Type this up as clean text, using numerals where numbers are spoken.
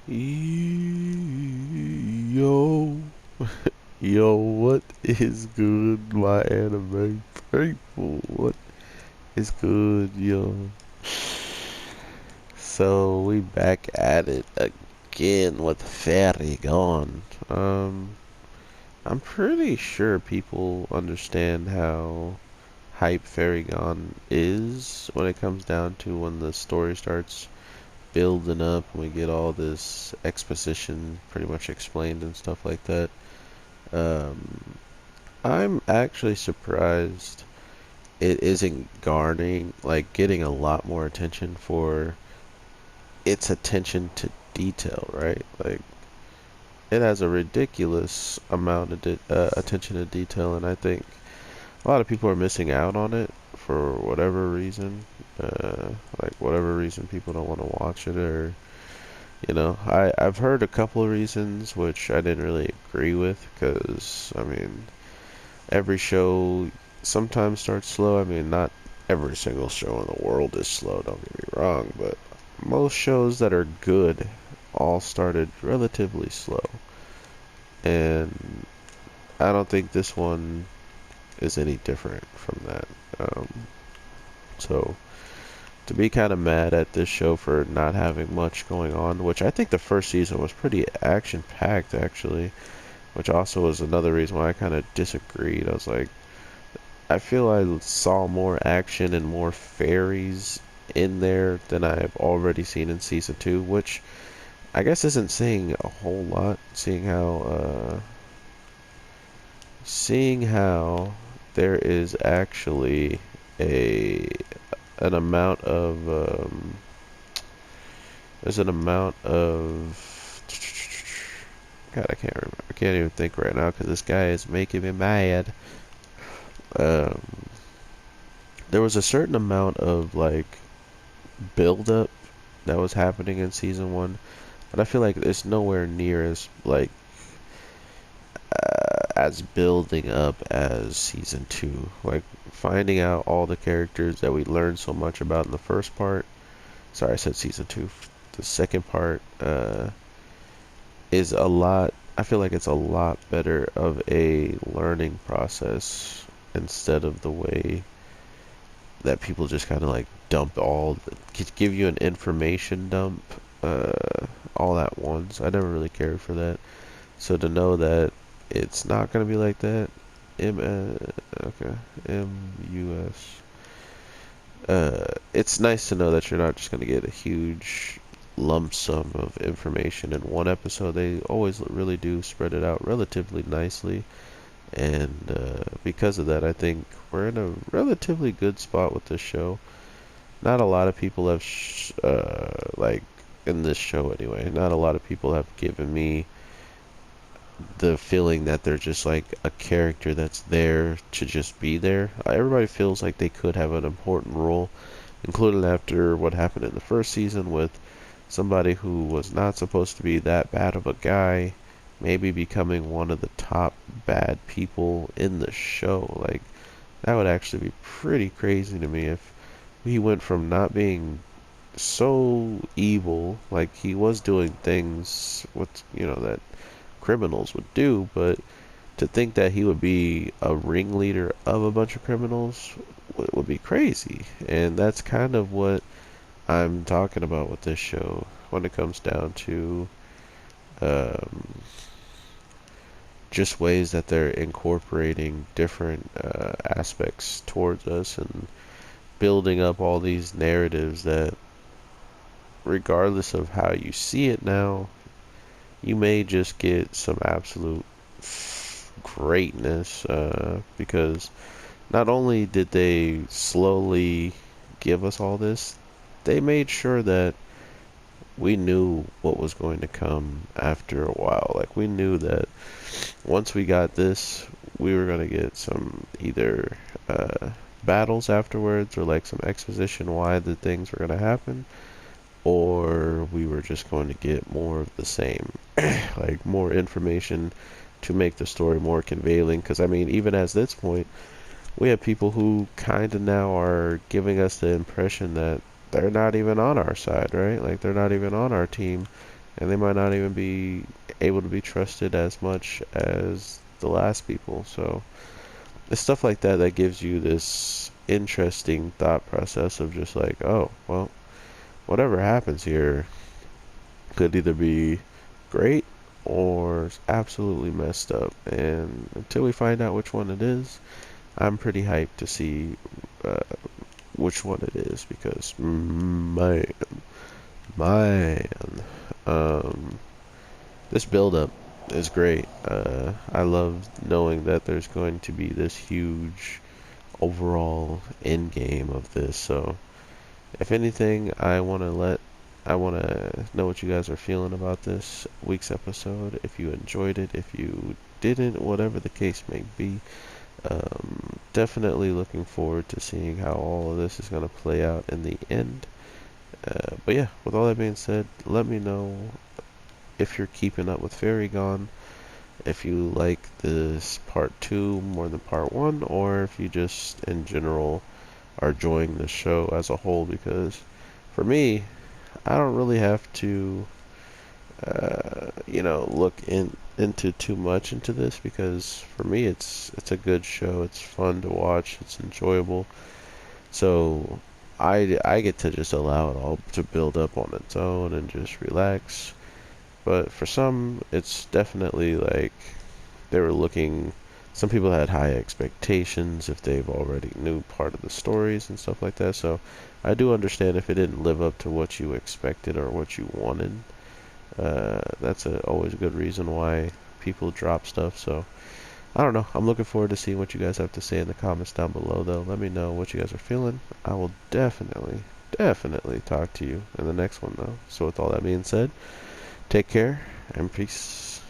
Yo, yo, what is good, my anime people? What is good, yo? So we back at it again with Fairy Gone. I'm pretty sure people understand how hype Fairy Gone is when it comes down to when the story starts building up and we get all this exposition pretty much explained and stuff like that. Um, I'm actually surprised it isn't garnering, like, getting a lot more attention for its attention to detail, right? Like, it has a ridiculous amount of attention to detail, and I think a lot of people are missing out on it for whatever reason. Like, whatever reason people don't want to watch it, or, I've heard a couple of reasons which I didn't really agree with, because, I mean, every show sometimes starts slow. I mean, not every single show in the world is slow, don't get me wrong, but most shows that are good all started relatively slow. And I don't think this one is any different from that. Um, so, to be kind of mad at this show for not having much going on, which I think the first season was pretty action packed, actually, which also was another reason why I kind of disagreed. I was like, I feel I saw more action and more fairies in there than I've already seen in season two, which I guess isn't saying a whole lot, seeing how there is actually a an amount of there's an amount of God, I can't remember. I can't even think right now because this guy is making me mad. Um, there was a certain amount of like build up that was happening in season one, but I feel like it's nowhere near as building up as season two. Like finding out all the characters that we learned so much about in the first part. Sorry, I said season two. The second part is a lot. I feel like it's a lot better of a learning process instead of the way that people just kind of like dump give you an information dump all at once. I never really cared for that. So to know that it's not gonna be like that, okay, MUS. It's nice to know that you're not just gonna get a huge lump sum of information in one episode. They always really do spread it out relatively nicely, and because of that, I think we're in a relatively good spot with this show. Not a lot of people have, like, in this show anyway, not a lot of people have given me the feeling that they're just like a character that's there to just be there. Everybody feels like they could have an important role, including after what happened in the first season with somebody who was not supposed to be that bad of a guy, maybe becoming one of the top bad people in the show. Like, that would actually be pretty crazy to me if he went from not being so evil, like he was doing things that criminals would do, but to think that he would be a ringleader of a bunch of criminals would be crazy. And that's kind of what I'm talking about with this show when it comes down to um, just ways that they're incorporating different aspects towards us and building up all these narratives that, regardless of how you see it now, you may just get some absolute greatness because not only did they slowly give us all this, they made sure that we knew what was going to come after a while. Like, we knew that once we got this, we were going to get some either battles afterwards or like some exposition why the things were going to happen, or we were just going to get more of the same. Like, more information to make the story more conveying. Because, I mean, even at this point, we have people who kind of now are giving us the impression that they're not even on our side, right? Like, they're not even on our team. and they might not even be able to be trusted as much as the last people. So it's stuff like that that gives you this interesting thought process of just like, oh, well, whatever happens here could either be great or absolutely messed up. And until we find out which one it is, I'm pretty hyped to see uh, which one it is because man, um, this build up is great. I love knowing that there's going to be this huge overall end game of this. So if anything, I want to know what you guys are feeling about this week's episode. If you enjoyed it, if you didn't, whatever the case may be. Definitely looking forward to seeing how all of this is going to play out in the end. But yeah, with all that being said, let me know if you're keeping up with Fairy Gone, if you like this part 2 more than part 1, or if you just in general are enjoying the show as a whole, because for me, I don't really have to look into too much into this because for me it's a good show. It's fun to watch. It's enjoyable. So I get to just allow it all to build up on its own and just relax. But for some, it's definitely like they were looking. Some people had high expectations if they've already knew part of the stories and stuff like that. So I do understand if it didn't live up to what you expected or what you wanted. That's always a good reason why people drop stuff. So I don't know. I'm looking forward to seeing what you guys have to say in the comments down below, though. Let me know what you guys are feeling. I will definitely talk to you in the next one, though. So with all that being said, take care and peace.